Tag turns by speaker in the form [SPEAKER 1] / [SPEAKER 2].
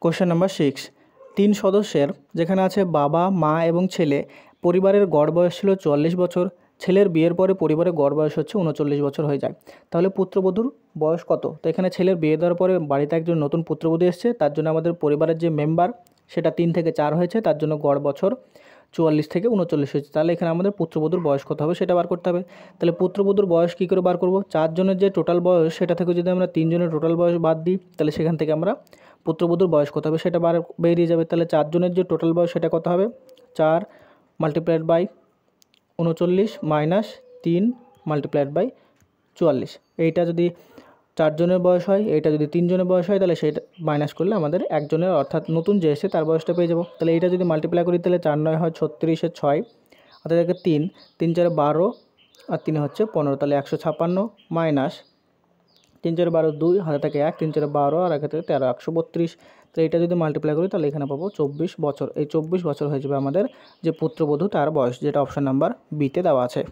[SPEAKER 1] Question number 6, 3 সদস্যের যেখানে আছে বাবা, মা এবং ছেলে, পরিবারের গড় বয়স ছিল 44 বছর। ছেলের বিয়ের পরে পরিবারের গড় বয়স হচ্ছে 39 বছর হয়ে যায়। তাহলে পুত্রবধূর বয়স কত? তো এখানে ছেলের বিয়ে দেওয়ার পরে বাড়িতে একজন নতুন পুত্রবধূ এসছে, তার জন্য আমাদের পরিবারের যে মেম্বার সেটা 3 থেকে 4 হয়েছে, তার জন্য গড় বছর 44 থেকে 39 হয়েছে। তাহলে এখানে আমাদের পুত্রবধূর বয়স কত হবে সেটা বার করতে হবে। তাহলে পুত্রবধূর বয়স কী করে বার করব? 4 জনের যে টোটাল বয়স সেটা থেকে যদি আমরা 3 জনের টোটাল বয়স বাদ দিই, তাহলে সেখান থেকে আমরা পুত্রবধূর বয়স কত হবে সেটা বেরিয়ে যাবে। তাহলে 4 জনের যে টোটাল বয়স সেটা কত হবে? 4 multiplied by 39 minus 3 multiplied by 44। এইটা যদি 4 জনের বয়স হয়, এইটা যদি 3 জনের বয়স হয়, তাহলে সেটা মাইনাস করলে আমাদের একজনের অর্থাৎ নতুন যে এসে তার বয়সটা পেয়ে যাব। তাহলে এইটা যদি মাল্টিপ্লাই করি তাহলে 4 9 হয় 36 এর 6, অর্থাৎ 3 3 4 12 আর 3 হচ্ছে 15, তাহলে 156 মাইনাস 3 4 12 2, হাতে থাকে 1, 3 4 12 আর একে থেকে 13, 132। তো এইটা যদি মাল্টিপ্লাই করি তাহলে এখানে পাবো 24 বছর। এই 24 বছর হয়ে যাবে আমাদের যে পুত্রবধূ তার বয়স, যেটা অপশান নাম্বার বিতে দেওয়া আছে।